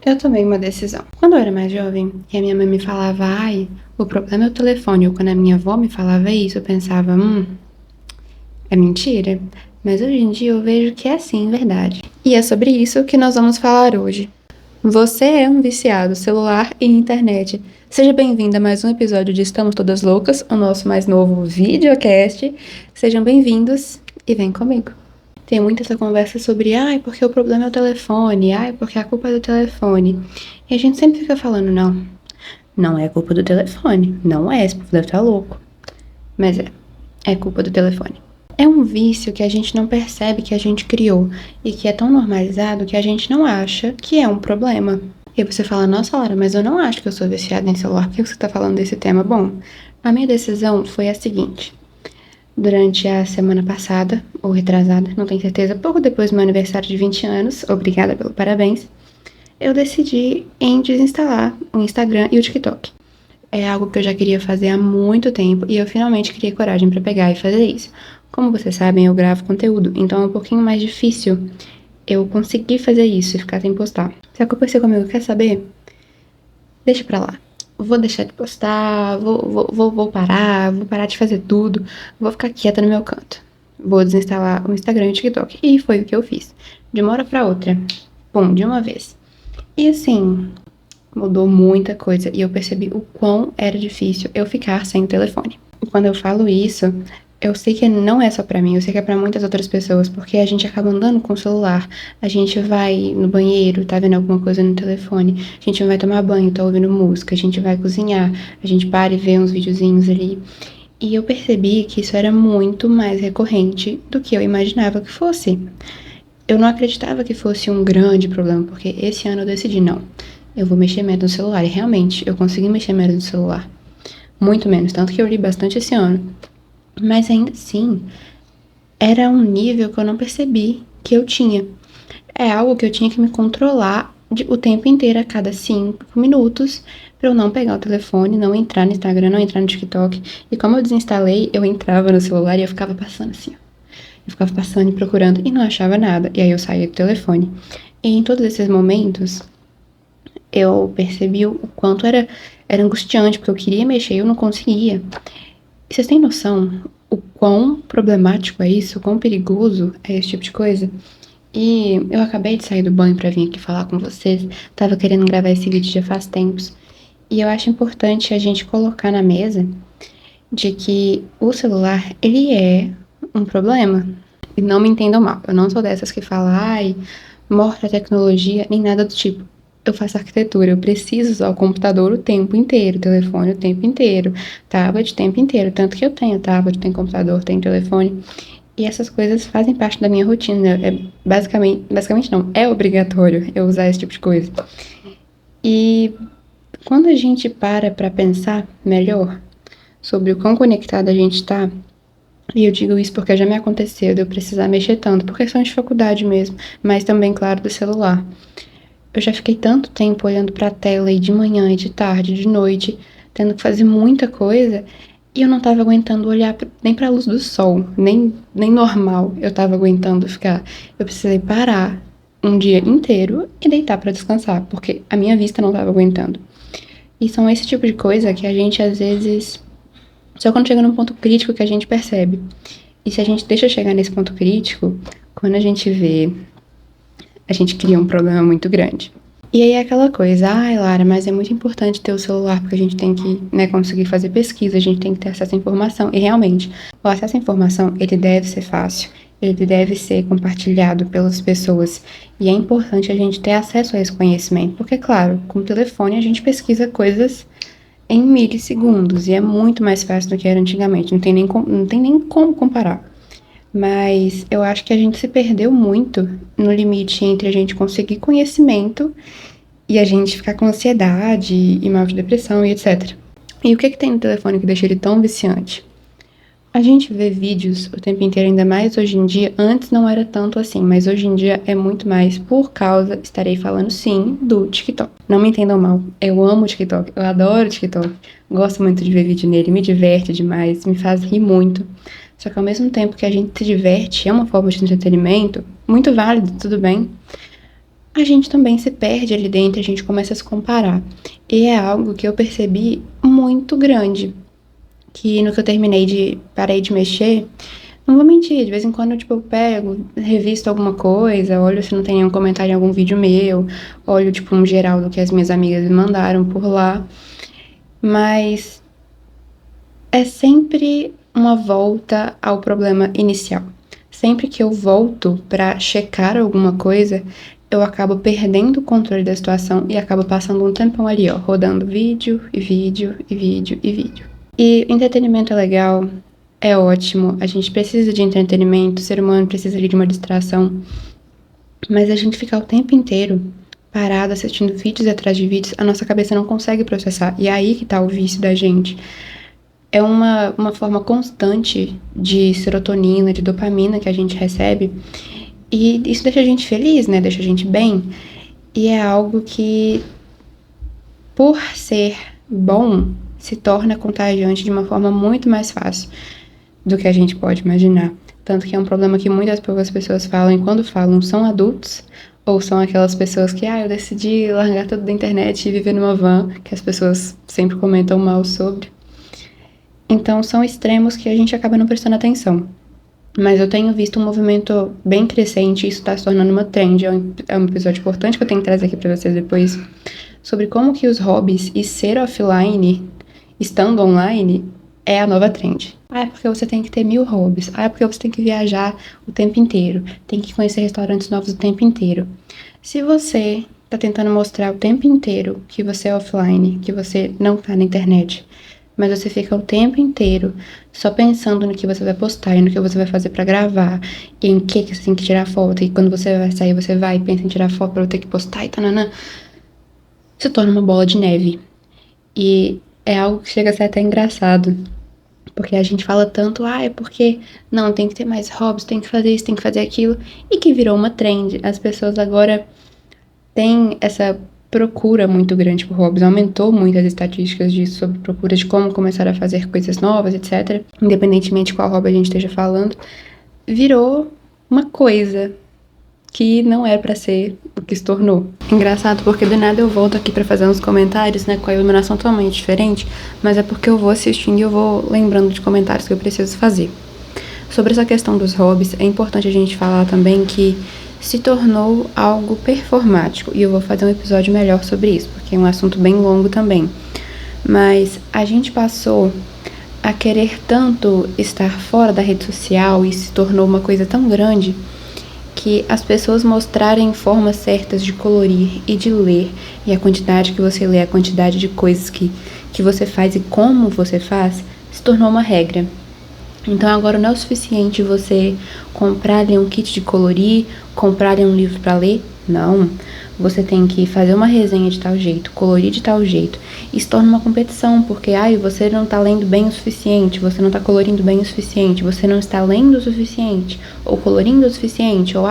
Eu tomei uma decisão. Quando eu era mais jovem e a minha mãe me falava, ai, o problema é o telefone, ou quando a minha avó me falava isso, eu pensava, é mentira. Mas hoje em dia eu vejo que é sim verdade. E é sobre isso que nós vamos falar hoje. Você é um viciado, celular e internet. Seja bem-vindo a mais um episódio de Estamos Todas Loucas, o nosso mais novo videocast. Sejam bem-vindos e vem comigo. Tem muita essa conversa sobre, ai, porque o problema é o telefone, ai, porque a culpa é do telefone. E a gente sempre fica falando, não é culpa do telefone, não é, esse povo deve estar louco. Mas é culpa do telefone. É um vício que a gente não percebe que a gente criou e que é tão normalizado que a gente não acha que é um problema. E aí você fala, nossa, Laura, mas eu não acho que eu sou viciada em celular, por que você tá falando desse tema? Bom, a minha decisão foi a seguinte. Durante a semana passada, ou retrasada, não tenho certeza, pouco depois do meu aniversário de 20 anos, obrigada pelo parabéns, eu decidi em desinstalar o Instagram e o TikTok. É algo que eu já queria fazer há muito tempo e eu finalmente criei coragem para pegar e fazer isso. Como vocês sabem, eu gravo conteúdo, então é um pouquinho mais difícil eu conseguir fazer isso e ficar sem postar. Se aconteceu comigo, quer saber? Deixa pra lá. Vou deixar de postar, vou parar de fazer tudo, vou ficar quieta no meu canto. Vou desinstalar o Instagram e o TikTok. E foi o que eu fiz. De uma hora pra outra. Pum, de uma vez. E assim, mudou muita coisa e eu percebi o quão era difícil eu ficar sem o telefone. E quando eu falo isso, eu sei que não é só pra mim, eu sei que é pra muitas outras pessoas, porque a gente acaba andando com o celular, a gente vai no banheiro, tá vendo alguma coisa no telefone, a gente vai tomar banho, tá ouvindo música, a gente vai cozinhar, a gente para e vê uns videozinhos ali. E eu percebi que isso era muito mais recorrente do que eu imaginava que fosse. Eu não acreditava que fosse um grande problema, porque esse ano eu decidi, não, eu vou mexer menos no celular. E realmente, eu consegui mexer menos no celular. Muito menos, tanto que eu li bastante esse ano. Mas ainda assim, era um nível que eu não percebi que eu tinha. É algo que eu tinha que me controlar o tempo inteiro, a cada 5 minutos, pra eu não pegar o telefone, não entrar no Instagram, não entrar no TikTok. E como eu desinstalei, eu entrava no celular e eu ficava passando assim, ó. Eu ficava passando e procurando e não achava nada. E aí eu saía do telefone. E em todos esses momentos, eu percebi o quanto era angustiante, porque eu queria mexer e eu não conseguia. E vocês têm noção o quão problemático é isso, o quão perigoso é esse tipo de coisa? E eu acabei de sair do banho pra vir aqui falar com vocês. Tava querendo gravar esse vídeo já faz tempos. E eu acho importante a gente colocar na mesa de que o celular, ele é um problema. E não me entendam mal, eu não sou dessas que falam, ai, morre a tecnologia, nem nada do tipo. Eu faço arquitetura, eu preciso usar o computador o tempo inteiro, o telefone o tempo inteiro, tablet o tempo inteiro. Tanto que eu tenho tablet, tenho computador, tenho telefone. E essas coisas fazem parte da minha rotina. É basicamente não, é obrigatório eu usar esse tipo de coisa. E quando a gente para pensar melhor sobre o quão conectado a gente tá, e eu digo isso porque já me aconteceu de eu precisar mexer tanto, por questão de faculdade mesmo, mas também, claro, do celular. Eu já fiquei tanto tempo olhando pra tela e de manhã e de tarde, de noite, tendo que fazer muita coisa, e eu não tava aguentando olhar nem pra luz do sol, nem normal eu tava aguentando ficar. Eu precisei parar um dia inteiro e deitar pra descansar, porque a minha vista não tava aguentando. E são esse tipo de coisa que a gente às vezes só quando chega num ponto crítico que a gente percebe. E se a gente deixa chegar nesse ponto crítico, quando a gente vê, a gente cria um problema muito grande. E aí é aquela coisa, ai Lara, mas é muito importante ter o celular, porque a gente tem que, né, conseguir fazer pesquisa, a gente tem que ter acesso à informação. E realmente, o acesso à informação, ele deve ser fácil, ele deve ser compartilhado pelas pessoas. E é importante a gente ter acesso a esse conhecimento, porque, claro, com o telefone a gente pesquisa coisas em milissegundos, e é muito mais fácil do que era antigamente, não tem nem como comparar. Mas eu acho que a gente se perdeu muito no limite entre a gente conseguir conhecimento e a gente ficar com ansiedade e mal de depressão e etc. E o que tem no telefone que deixa ele tão viciante? A gente vê vídeos o tempo inteiro, ainda mais hoje em dia. Antes não era tanto assim, mas hoje em dia é muito mais por causa, estarei falando sim, do TikTok. Não me entendam mal, eu amo o TikTok, eu adoro o TikTok. Gosto muito de ver vídeo nele, me diverte demais, me faz rir muito. Só que ao mesmo tempo que a gente se diverte, é uma forma de entretenimento, muito válido, tudo bem. a gente também se perde ali dentro, a gente começa a se comparar. E é algo que eu percebi muito grande, que no que eu parei de mexer, não vou mentir, de vez em quando, tipo, eu pego, revisto alguma coisa, olho se não tem nenhum comentário em algum vídeo meu, olho, tipo, um geral do que as minhas amigas me mandaram por lá, mas é sempre uma volta ao problema inicial. Sempre que eu volto pra checar alguma coisa, eu acabo perdendo o controle da situação e acabo passando um tempão ali, ó, rodando vídeo e vídeo e vídeo e vídeo. E entretenimento é legal, é ótimo, a gente precisa de entretenimento, o ser humano precisa ali de uma distração, mas a gente ficar o tempo inteiro parado assistindo vídeos atrás de vídeos, a nossa cabeça não consegue processar. E é aí que tá o vício da gente. É uma forma constante de serotonina, de dopamina que a gente recebe, e isso deixa a gente feliz, né? Deixa a gente bem. E é algo que, por ser bom, se torna contagiante de uma forma muito mais fácil do que a gente pode imaginar. Tanto que é um problema que muitas poucas pessoas falam, e quando falam são adultos, ou são aquelas pessoas que, eu decidi largar tudo da internet e viver numa van, que as pessoas sempre comentam mal sobre. Então, são extremos que a gente acaba não prestando atenção. Mas eu tenho visto um movimento bem crescente, e isso está se tornando uma trend. É um episódio importante que eu tenho que trazer aqui para vocês depois, sobre como que os hobbies e ser offline, estando online, é a nova trend. É porque você tem que ter 1000 hobbies. É porque você tem que viajar o tempo inteiro. Tem que conhecer restaurantes novos o tempo inteiro. Se você tá tentando mostrar o tempo inteiro que você é offline, que você não tá na internet, mas você fica o tempo inteiro só pensando no que você vai postar e no que você vai fazer pra gravar, e em que você tem que tirar foto, e quando você vai sair, você vai e pensa em tirar foto pra eu ter que postar e tananã, se torna uma bola de neve. E é algo que chega a ser até engraçado, porque a gente fala tanto, é porque não, tem que ter mais hobbies, tem que fazer isso, tem que fazer aquilo, e que virou uma trend. As pessoas agora têm essa procura muito grande por hobbies, aumentou muito as estatísticas disso, sobre procura de como começar a fazer coisas novas, etc. Independentemente de qual hobby a gente esteja falando, virou uma coisa que não era pra ser o que se tornou. Engraçado, porque do nada eu volto aqui pra fazer uns comentários, né, com a iluminação totalmente diferente, mas é porque eu vou assistindo e eu vou lembrando de comentários que eu preciso fazer. Sobre essa questão dos hobbies, é importante a gente falar também que se tornou algo performático, e eu vou fazer um episódio melhor sobre isso, porque é um assunto bem longo também. Mas a gente passou a querer tanto estar fora da rede social e se tornou uma coisa tão grande que as pessoas mostrarem formas certas de colorir e de ler, e a quantidade que você lê, a quantidade de coisas que você faz e como você faz, se tornou uma regra. Então agora não é o suficiente você comprar ali um kit de colorir, comprar ali um livro para ler. Não. Você tem que fazer uma resenha de tal jeito, colorir de tal jeito. Isso torna uma competição, porque você não tá lendo bem o suficiente, você não tá colorindo bem o suficiente, você não está lendo o suficiente, ou colorindo o suficiente, ou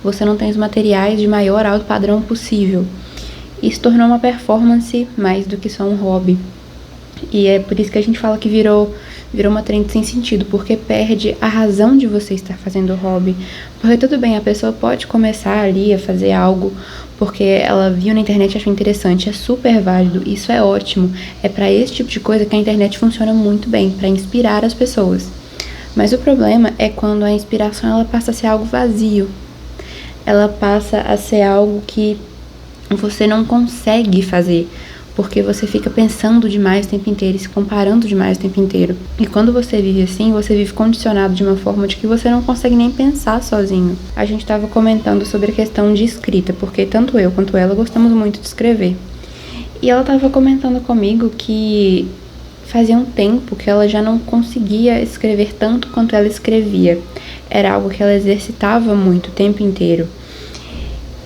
você não tem os materiais de maior alto padrão possível. Isso tornou uma performance mais do que só um hobby. E é por isso que a gente fala que virou uma trend sem sentido, porque perde a razão de você estar fazendo o hobby. Porque tudo bem, a pessoa pode começar ali a fazer algo porque ela viu na internet e achou interessante, é super válido, isso é ótimo. É pra esse tipo de coisa que a internet funciona muito bem, pra inspirar as pessoas. Mas o problema é quando a inspiração ela passa a ser algo vazio. Ela passa a ser algo que você não consegue fazer, porque você fica pensando demais o tempo inteiro e se comparando demais o tempo inteiro. E quando você vive assim, você vive condicionado de uma forma de que você não consegue nem pensar sozinho. A gente estava comentando sobre a questão de escrita, porque tanto eu quanto ela gostamos muito de escrever. E ela estava comentando comigo que fazia um tempo que ela já não conseguia escrever tanto quanto ela escrevia. Era algo que ela exercitava muito o tempo inteiro.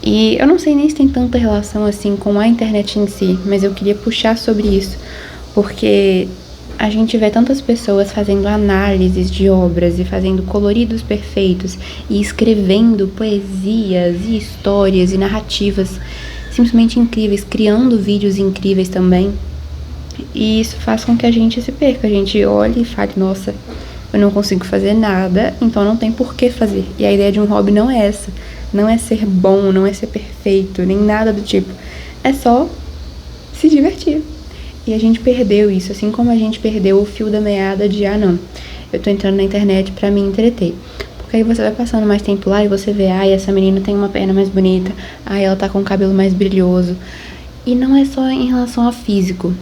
E eu não sei nem se tem tanta relação assim com a internet em si, mas eu queria puxar sobre isso, porque a gente vê tantas pessoas fazendo análises de obras e fazendo coloridos perfeitos e escrevendo poesias e histórias e narrativas simplesmente incríveis, criando vídeos incríveis também. E isso faz com que a gente se perca, a gente olhe e fale, nossa, eu não consigo fazer nada, então não tem por que fazer. E a ideia de um hobby não é essa. Não é ser bom, não é ser perfeito, perfeito, nem nada do tipo. É só se divertir. E a gente perdeu isso, assim como a gente perdeu o fio da meada de, não, eu tô entrando na internet pra me entreter. Porque aí você vai passando mais tempo lá e você vê, essa menina tem uma perna mais bonita, ela tá com o cabelo mais brilhoso. E não é só em relação ao físico,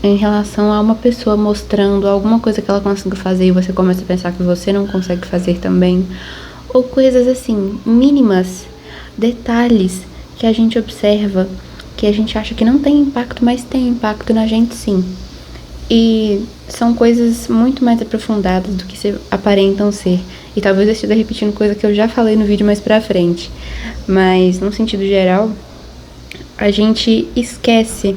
é em relação a uma pessoa mostrando alguma coisa que ela conseguiu fazer e você começa a pensar que você não consegue fazer também. Ou coisas assim, mínimas, detalhes que a gente observa, que a gente acha que não tem impacto, mas tem impacto na gente sim. E são coisas muito mais aprofundadas do que se aparentam ser. E talvez eu esteja repetindo coisa que eu já falei no vídeo mais pra frente. Mas, no sentido geral, a gente esquece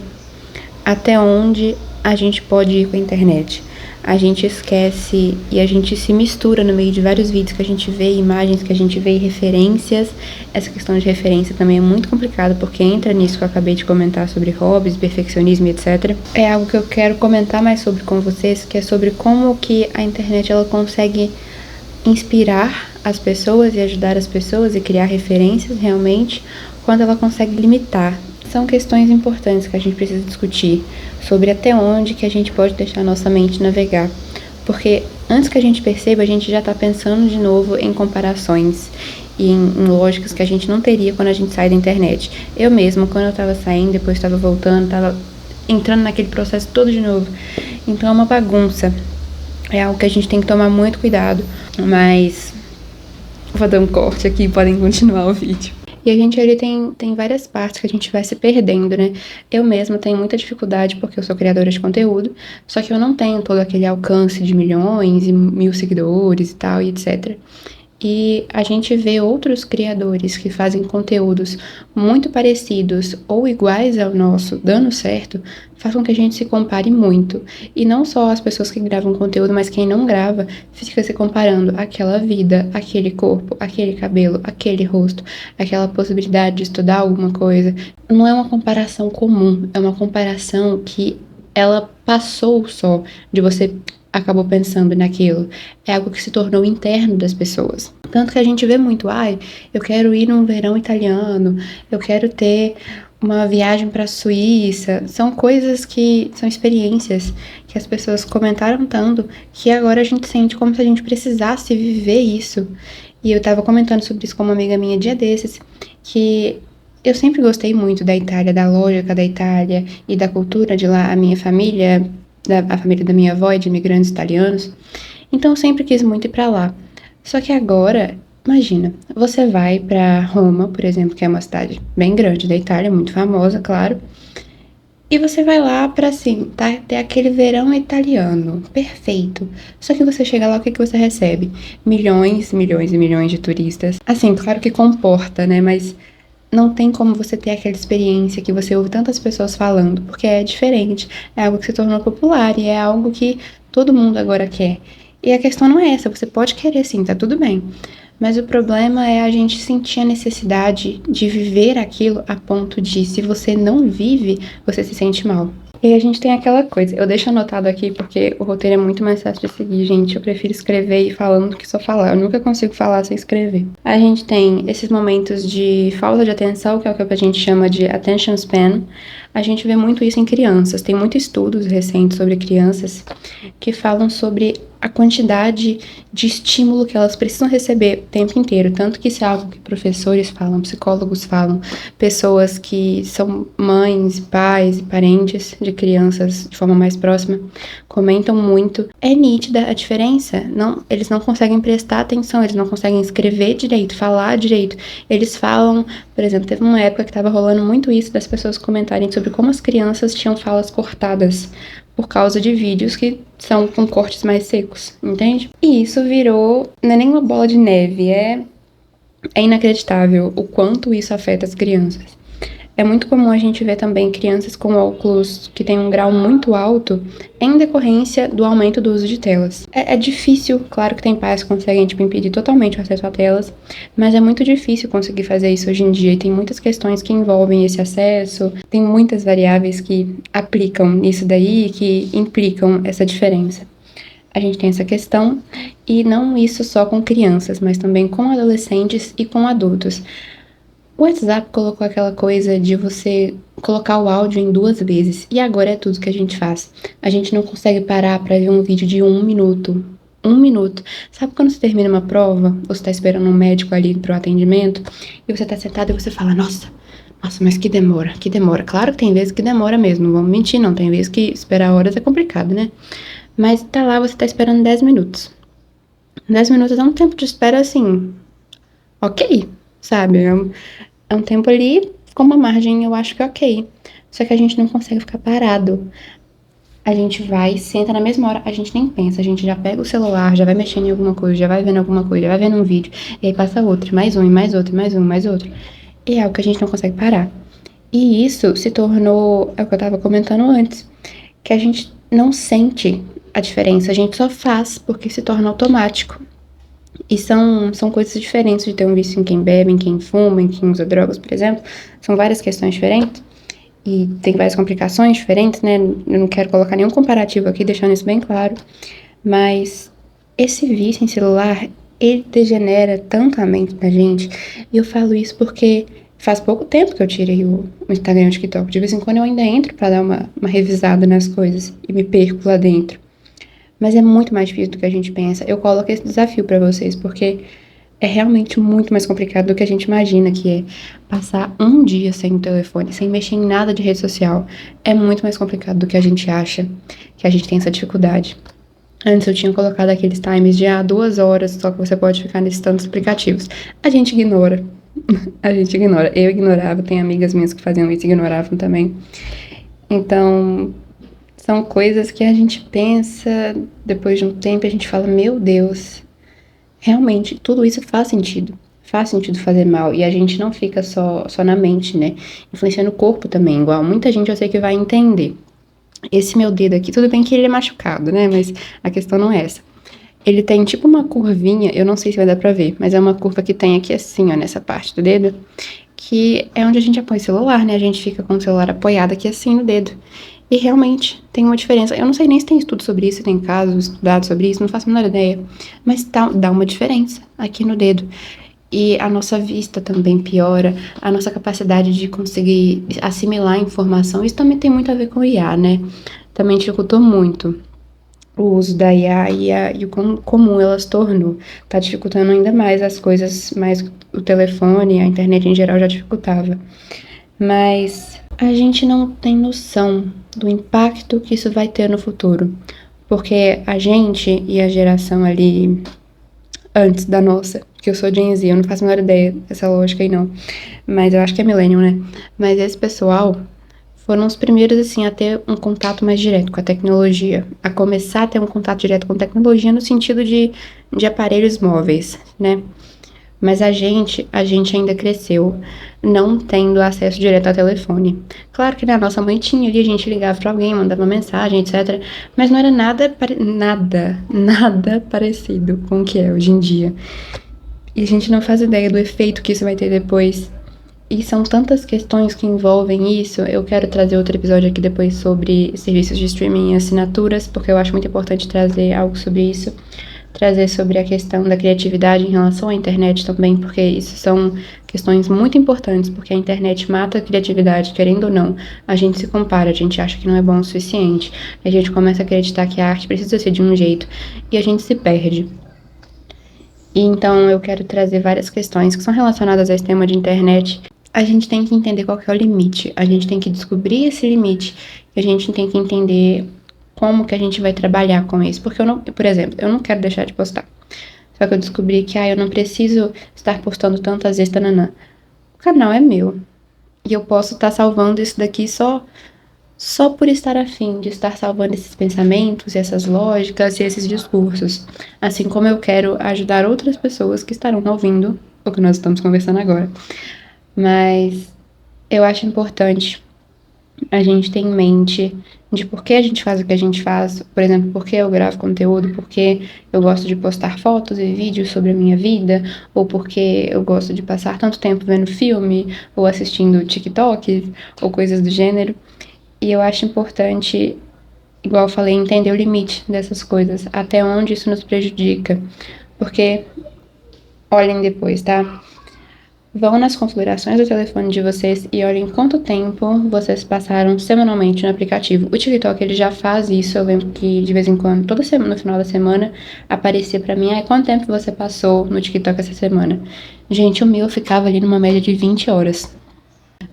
até onde a gente pode ir com a internet. A gente esquece e a gente se mistura no meio de vários vídeos que a gente vê, imagens que a gente vê, referências. Essa questão de referência também é muito complicada, porque entra nisso que eu acabei de comentar sobre hobbies, perfeccionismo, etc. É algo que eu quero comentar mais sobre com vocês, que é sobre como que a internet ela consegue inspirar as pessoas e ajudar as pessoas e criar referências realmente, quando ela consegue limitar. São questões importantes que a gente precisa discutir sobre até onde que a gente pode deixar a nossa mente navegar. Porque antes que a gente perceba, a gente já está pensando de novo em comparações e em lógicas que a gente não teria quando a gente sai da internet. Eu mesma, quando eu estava saindo, depois estava voltando, estava entrando naquele processo todo de novo. Então é uma bagunça. É algo que a gente tem que tomar muito cuidado. Mas vou dar um corte aqui, podem continuar o vídeo. E a gente ali tem várias partes que a gente vai se perdendo, né? Eu mesma tenho muita dificuldade porque eu sou criadora de conteúdo, só que eu não tenho todo aquele alcance de milhões e 1.000 seguidores e tal, e etc. E a gente vê outros criadores que fazem conteúdos muito parecidos ou iguais ao nosso, dando certo, faz com que a gente se compare muito. E não só as pessoas que gravam conteúdo, mas quem não grava, fica se comparando aquela vida, aquele corpo, aquele cabelo, aquele rosto, aquela possibilidade de estudar alguma coisa. Não é uma comparação comum, é uma comparação que ela passou só de você acabou pensando naquilo. É algo que se tornou interno das pessoas. Tanto que a gente vê muito, eu quero ir num verão italiano, eu quero ter uma viagem para a Suíça. São coisas que são experiências que as pessoas comentaram tanto que agora a gente sente como se a gente precisasse viver isso. E eu tava comentando sobre isso com uma amiga minha dia desses, que eu sempre gostei muito da Itália, da lógica da Itália e da cultura de lá. A minha família, a família da minha avó é de imigrantes italianos, então eu sempre quis muito ir pra lá. Só que agora, imagina, você vai pra Roma, por exemplo, que é uma cidade bem grande da Itália, muito famosa, claro, e você vai lá pra, assim, ter aquele verão italiano, perfeito. Só que você chega lá, o que que você recebe? Milhões, milhões e milhões de turistas. Assim, claro que comporta, né, mas não tem como você ter aquela experiência que você ouve tantas pessoas falando, porque é diferente, é algo que se tornou popular e é algo que todo mundo agora quer. E a questão não é essa, você pode querer sim, tá tudo bem. Mas o problema é a gente sentir a necessidade de viver aquilo a ponto de, se você não vive, você se sente mal. E aí a gente tem aquela coisa, eu deixo anotado aqui porque o roteiro é muito mais fácil de seguir, gente. Eu prefiro escrever e ir falando do que só falar. Eu nunca consigo falar sem escrever. A gente tem esses momentos de falta de atenção, que é o que a gente chama de attention span. A gente vê muito isso em crianças. Tem muitos estudos recentes sobre crianças que falam sobre a quantidade de estímulo que elas precisam receber o tempo inteiro. Tanto que isso é algo que professores falam, psicólogos falam, pessoas que são mães, pais e parentes de crianças de forma mais próxima comentam muito. É nítida a diferença. Eles não conseguem prestar atenção, eles não conseguem escrever direito, falar direito. Eles falam, por exemplo, teve uma época que estava rolando muito isso das pessoas comentarem sobre como as crianças tinham falas cortadas por causa de vídeos que são com cortes mais secos, entende? E isso virou, não é nem uma bola de neve, é inacreditável o quanto isso afeta as crianças. É muito comum a gente ver também crianças com óculos que têm um grau muito alto em decorrência do aumento do uso de telas. É difícil, claro que tem pais que conseguem impedir totalmente o acesso a telas, mas é muito difícil conseguir fazer isso hoje em dia e tem muitas questões que envolvem esse acesso, tem muitas variáveis que aplicam nisso daí e que implicam essa diferença. A gente tem essa questão, e não isso só com crianças, mas também com adolescentes e com adultos. O WhatsApp colocou aquela coisa de você colocar o áudio em 2 vezes, e agora é tudo que a gente faz. A gente não consegue parar pra ver um vídeo de 1 minuto. 1 minuto. Sabe quando você termina uma prova, ou você tá esperando um médico ali pro atendimento, e você tá sentado e você fala, nossa, mas que demora, que demora. Claro que tem vezes que demora mesmo, não vamos mentir, não. Tem vezes que esperar horas é complicado, né? Mas tá lá, você tá esperando 10 minutos. 10 minutos é um tempo de espera, assim, ok, sabe? É um tempo ali com uma margem, eu acho que ok. Só que a gente não consegue ficar parado. A gente vai, senta na mesma hora, a gente nem pensa, a gente já pega o celular, já vai mexendo em alguma coisa, já vai vendo alguma coisa, já vai vendo um vídeo, e aí passa outro, mais um, e mais outro, mais um, mais outro. E é algo que a gente não consegue parar. E isso se tornou, é o que eu tava comentando antes, que a gente não sente a diferença, a gente só faz porque se torna automático. E são coisas diferentes de ter um vício em quem bebe, em quem fuma, em quem usa drogas, por exemplo. São várias questões diferentes e tem várias complicações diferentes, né? Eu não quero colocar nenhum comparativo aqui, deixando isso bem claro. Mas esse vício em celular, ele degenera tanto a mente da gente. E eu falo isso porque faz pouco tempo que eu tirei o Instagram e o TikTok. De vez em quando eu ainda entro pra dar uma revisada nas coisas e me perco lá dentro. Mas é muito mais difícil do que a gente pensa. Eu coloco esse desafio pra vocês, porque é realmente muito mais complicado do que a gente imagina que é. Passar um dia sem o telefone, sem mexer em nada de rede social, é muito mais complicado do que a gente acha, que a gente tem essa dificuldade. Antes eu tinha colocado aqueles times de 2 horas, só que você pode ficar nesses tantos aplicativos. A gente ignora. A gente ignora. Eu ignorava, tem amigas minhas que faziam isso e ignoravam também. Então, são coisas que a gente pensa, depois de um tempo a gente fala, meu Deus, realmente tudo isso faz sentido. Faz sentido fazer mal. E a gente não fica só na mente, né? Influencia no corpo também, igual muita gente eu sei que vai entender. Esse meu dedo aqui, tudo bem que ele é machucado, né? Mas a questão não é essa. Ele tem tipo uma curvinha, eu não sei se vai dar pra ver, mas é uma curva que tem aqui assim, ó, nessa parte do dedo, que é onde a gente apoia o celular, né? A gente fica com o celular apoiado aqui assim no dedo. E realmente tem uma diferença. Eu não sei nem se tem estudo sobre isso, se tem casos estudados sobre isso, não faço a menor ideia. Mas dá uma diferença aqui no dedo. E a nossa vista também piora, a nossa capacidade de conseguir assimilar a informação. Isso também tem muito a ver com o IA, né? Também dificultou muito o uso da IA e o quão comum ela se tornou. Tá dificultando ainda mais as coisas, mais o telefone, a internet em geral já dificultava. Mas a gente não tem noção do impacto que isso vai ter no futuro. Porque a gente e a geração ali antes da nossa, que eu sou Gen Z, eu não faço a menor ideia dessa lógica aí não. Mas eu acho que é Millennium, né? Mas esse pessoal foram os primeiros, assim, a ter um contato mais direto com a tecnologia, a começar a ter um contato direto com tecnologia no sentido de aparelhos móveis, né? Mas a gente ainda cresceu não tendo acesso direto ao telefone. Claro que na nossa mãe tinha ali, a gente ligava pra alguém, mandava uma mensagem, etc. Mas não era nada parecido com o que é hoje em dia. E a gente não faz ideia do efeito que isso vai ter depois. E são tantas questões que envolvem isso. Eu quero trazer outro episódio aqui depois sobre serviços de streaming e assinaturas, porque eu acho muito importante trazer algo sobre isso. Trazer sobre a questão da criatividade em relação à internet também, porque isso são questões muito importantes, porque a internet mata a criatividade, querendo ou não. A gente se compara, a gente acha que não é bom o suficiente, a gente começa a acreditar que a arte precisa ser de um jeito, e a gente se perde. E então eu quero trazer várias questões que são relacionadas a esse tema de internet. A gente tem que entender qual que é o limite, a gente tem que descobrir esse limite, e a gente tem que entender como que a gente vai trabalhar com isso. Porque eu não, por exemplo, eu não quero deixar de postar. Só que eu descobri que, eu não preciso estar postando tantas vezes, tananã. O canal é meu. E eu posso estar salvando isso daqui só por estar afim de estar salvando esses pensamentos, e essas lógicas e esses discursos. Assim como eu quero ajudar outras pessoas que estarão ouvindo o que nós estamos conversando agora. Mas eu acho importante a gente ter em mente de por que a gente faz o que a gente faz. Por exemplo, por que eu gravo conteúdo, por que eu gosto de postar fotos e vídeos sobre a minha vida, ou porque eu gosto de passar tanto tempo vendo filme, ou assistindo TikTok, ou coisas do gênero. E eu acho importante, igual eu falei, entender o limite dessas coisas, até onde isso nos prejudica. Porque, olhem depois, tá? Vão nas configurações do telefone de vocês e olhem quanto tempo vocês passaram semanalmente no aplicativo. O TikTok, ele já faz isso. Eu lembro que de vez em quando, toda semana, no final da semana, aparecia pra mim, quanto tempo você passou no TikTok essa semana? Gente, o meu ficava ali numa média de 20 horas.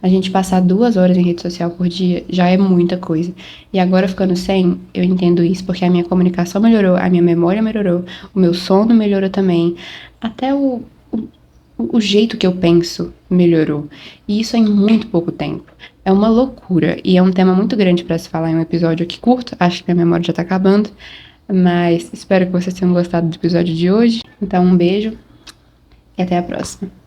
A gente passar 2 horas em rede social por dia já é muita coisa. E agora ficando sem, eu entendo isso, porque a minha comunicação melhorou, a minha memória melhorou, o meu sono melhorou também, até o jeito que eu penso melhorou. E isso em muito pouco tempo. É uma loucura. E é um tema muito grande para se falar em um episódio aqui curto. Acho que minha memória já tá acabando. Mas espero que vocês tenham gostado do episódio de hoje. Então, um beijo e até a próxima.